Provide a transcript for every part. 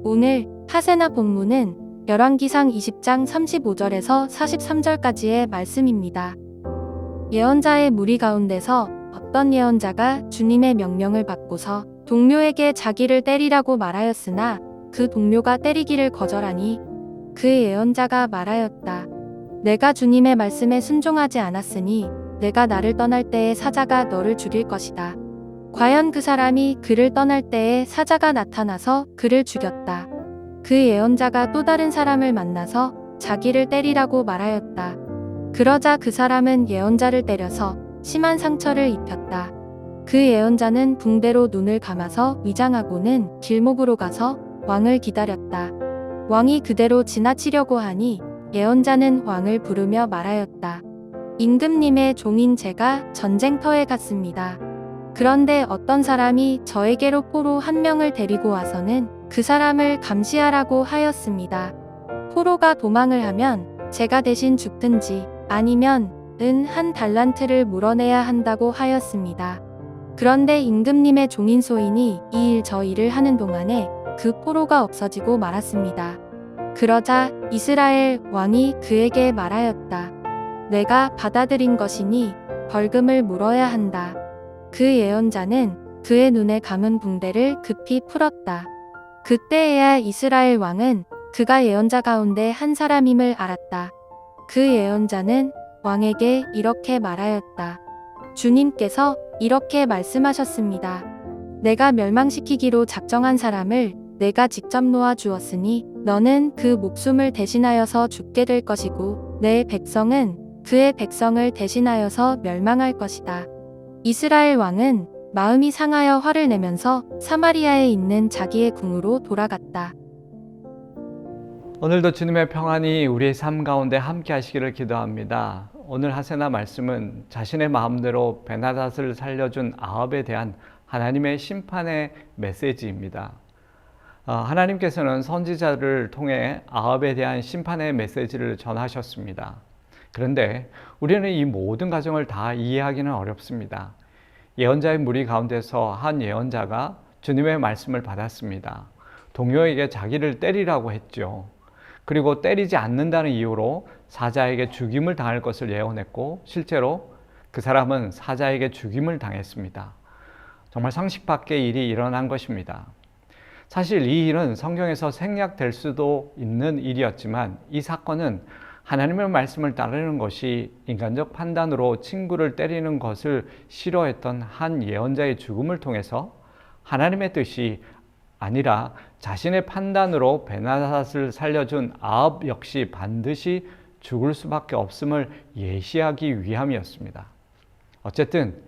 오늘 하세나 본문은 열왕기상 20장 35절에서 43절까지의 말씀입니다. 예언자의 무리 가운데서 어떤 예언자가 주님의 명령을 받고서 동료에게 자기를 때리라고 말하였으나 그 동료가 때리기를 거절하니 그 예언자가 말하였다. 내가 주님의 말씀에 순종하지 않았으니 내가 나를 떠날 때에 사자가 너를 죽일 것이다. 과연 그 사람이 그를 떠날 때에 사자가 나타나서 그를 죽였다. 그 예언자가 또 다른 사람을 만나서 자기를 때리라고 말하였다. 그러자 그 사람은 예언자를 때려서 심한 상처를 입혔다. 그 예언자는 붕대로 눈을 감아서 위장하고는 길목으로 가서 왕을 기다렸다. 왕이 그대로 지나치려고 하니 예언자는 왕을 부르며 말하였다. 임금님의 종인 제가 전쟁터에 갔습니다. 그런데 어떤 사람이 저에게로 포로 한 명을 데리고 와서는 그 사람을 감시하라고 하였습니다. 포로가 도망을 하면 제가 대신 죽든지 아니면 은 한 달란트를 물어내야 한다고 하였습니다. 그런데 임금님의 종인 소인이 이 일 저 일을 하는 동안에 그 포로가 없어지고 말았습니다. 그러자 이스라엘 왕이 그에게 말하였다. 내가 받아들인 것이니 벌금을 물어야 한다. 그 예언자는 그의 눈에 감은 붕대를 급히 풀었다. 그때에야 이스라엘 왕은 그가 예언자 가운데 한 사람임을 알았다. 그 예언자는 왕에게 이렇게 말하였다. 주님께서 이렇게 말씀하셨습니다. 내가 멸망시키기로 작정한 사람을 내가 직접 놓아 주었으니 너는 그 목숨을 대신하여서 죽게 될 것이고 내 백성은 그의 백성을 대신하여서 멸망할 것이다. 이스라엘 왕은 마음이 상하여 화를 내면서 사마리아에 있는 자기의 궁으로 돌아갔다. 오늘도 주님의 평안이 우리의 삶 가운데 함께 하시기를 기도합니다. 오늘 하세나 말씀은 자신의 마음대로 베나닷을 살려준 아합에 대한 하나님의 심판의 메시지입니다. 하나님께서는 선지자를 통해 아합에 대한 심판의 메시지를 전하셨습니다. 그런데 우리는 이 모든 과정을 다 이해하기는 어렵습니다. 예언자의 무리 가운데서 한 예언자가 주님의 말씀을 받았습니다. 동료에게 자기를 때리라고 했죠. 그리고 때리지 않는다는 이유로 사자에게 죽임을 당할 것을 예언했고 실제로 그 사람은 사자에게 죽임을 당했습니다. 정말 상식 밖의 일이 일어난 것입니다. 사실 이 일은 성경에서 생략될 수도 있는 일이었지만 이 사건은 하나님의 말씀을 따르는 것이 인간적 판단으로 친구를 때리는 것을 싫어했던 한 예언자의 죽음을 통해서 하나님의 뜻이 아니라 자신의 판단으로 베나닷을 살려준 아합 역시 반드시 죽을 수밖에 없음을 예시하기 위함이었습니다. 어쨌든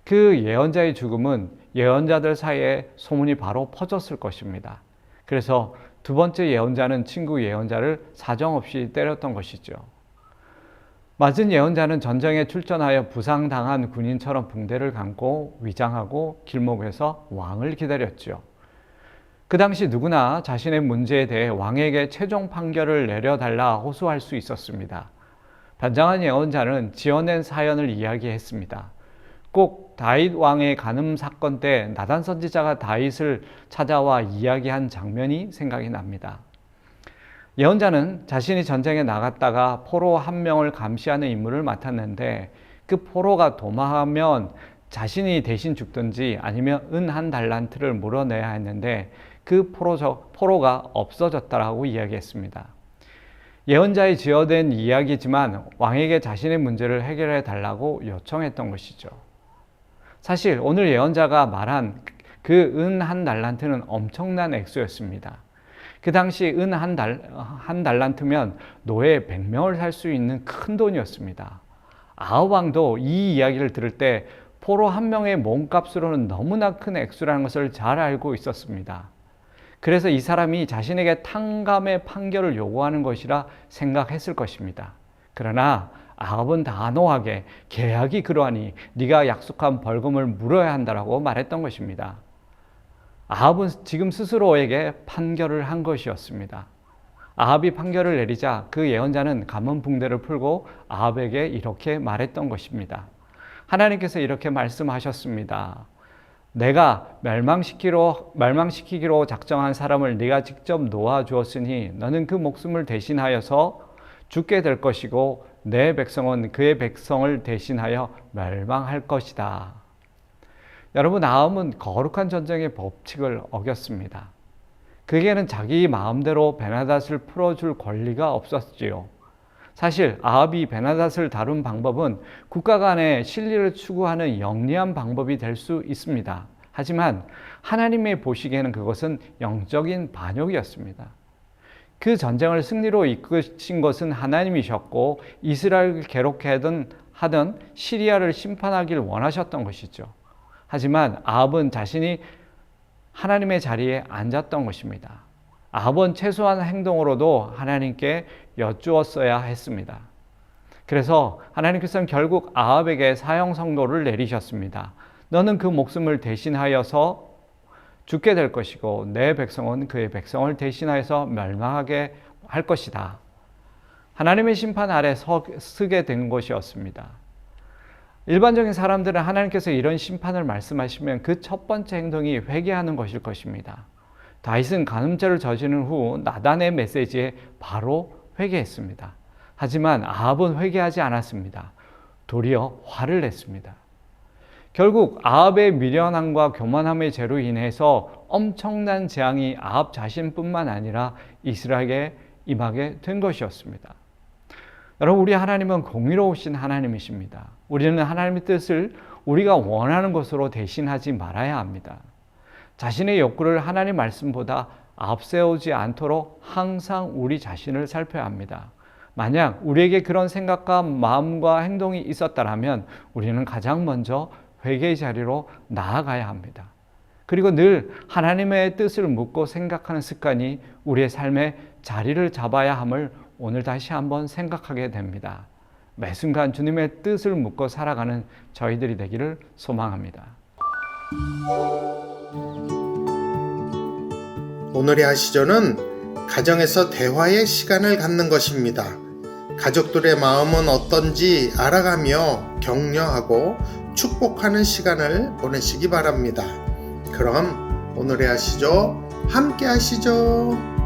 그 예언자의 죽음은 예언자들 사이에 소문이 바로 퍼졌을 것입니다. 그래서 두 번째 예언자는 친구 예언자를 사정없이 때렸던 것이죠. 맞은 예언자는 전쟁에 출전하여 부상당한 군인처럼 붕대를 감고 위장하고 길목에서 왕을 기다렸죠. 그 당시 누구나 자신의 문제에 대해 왕에게 최종 판결을 내려달라 호소할 수 있었습니다. 변장한 예언자는 지어낸 사연을 이야기했습니다. 꼭 다윗 왕의 간음 사건 때 나단 선지자가 다윗을 찾아와 이야기한 장면이 생각이 납니다. 예언자는 자신이 전쟁에 나갔다가 포로 한 명을 감시하는 임무를 맡았는데 그 포로가 도망하면 자신이 대신 죽든지 아니면 은 한 달란트를 물어내야 했는데 그 포로가 없어졌다라고 이야기했습니다. 예언자의 지어낸 이야기지만 왕에게 자신의 문제를 해결해 달라고 요청했던 것이죠. 사실 오늘 예언자가 말한 그 은 한 달란트는 엄청난 액수였습니다. 그 당시 은 한 달란트면 노예 100명을 살 수 있는 큰 돈이었습니다. 아합 왕도 이 이야기를 들을 때 포로 한 명의 몸값으로는 너무나 큰 액수라는 것을 잘 알고 있었습니다. 그래서 이 사람이 자신에게 탕감의 판결을 요구하는 것이라 생각했을 것입니다. 그러나 아합은 단호하게 계약이 그러하니 네가 약속한 벌금을 물어야 한다라고 말했던 것입니다. 아합은 지금 스스로에게 판결을 한 것이었습니다. 아합이 판결을 내리자 그 예언자는 감은 붕대를 풀고 아합에게 이렇게 말했던 것입니다. 하나님께서 이렇게 말씀하셨습니다. 내가 멸망시키기로 작정한 사람을 네가 직접 놓아주었으니 너는 그 목숨을 대신하여서 죽게 될 것이고 내 백성은 그의 백성을 대신하여 멸망할 것이다. 여러분, 아합은 거룩한 전쟁의 법칙을 어겼습니다. 그에게는 자기 마음대로 베나닷을 풀어줄 권리가 없었지요. 사실 아합이 베나닷을 다룬 방법은 국가 간의 신리를 추구하는 영리한 방법이 될 수 있습니다. 하지만 하나님의 보시기에는 그것은 영적인 반역이었습니다. 그 전쟁을 승리로 이끄신 것은 하나님이셨고 이스라엘을 괴롭게 하던 시리아를 심판하길 원하셨던 것이죠. 하지만 아합은 자신이 하나님의 자리에 앉았던 것입니다. 아합은 최소한 행동으로도 하나님께 여쭈었어야 했습니다. 그래서 하나님께서는 결국 아합에게 사형 선고를 내리셨습니다. 너는 그 목숨을 대신하여서 죽게 될 것이고 내 백성은 그의 백성을 대신하여서 멸망하게 할 것이다. 하나님의 심판 아래 서게 된 것이었습니다. 일반적인 사람들은 하나님께서 이런 심판을 말씀하시면 그 첫 번째 행동이 회개하는 것일 것입니다. 다윗은 간음죄를 저지른 후 나단의 메시지에 바로 회개했습니다. 하지만 아합은 회개하지 않았습니다. 도리어 화를 냈습니다. 결국 아합의 미련함과 교만함의 죄로 인해서 엄청난 재앙이 아합 자신뿐만 아니라 이스라엘에 임하게 된 것이었습니다. 여러분, 우리 하나님은 공의로우신 하나님이십니다. 우리는 하나님의 뜻을 우리가 원하는 것으로 대신하지 말아야 합니다. 자신의 욕구를 하나님 말씀보다 앞세우지 않도록 항상 우리 자신을 살펴야 합니다. 만약 우리에게 그런 생각과 마음과 행동이 있었다면 우리는 가장 먼저 회개의 자리로 나아가야 합니다. 그리고 늘 하나님의 뜻을 묻고 생각하는 습관이 우리의 삶에 자리를 잡아야 함을 오늘 다시 한번 생각하게 됩니다. 매 순간 주님의 뜻을 묻고 살아가는 저희들이 되기를 소망합니다. 오늘의 하시조는 가정에서 대화의 시간을 갖는 것입니다. 가족들의 마음은 어떤지 알아가며 격려하고 축복하는 시간을 보내시기 바랍니다. 그럼 오늘의 하시조 함께 하시죠.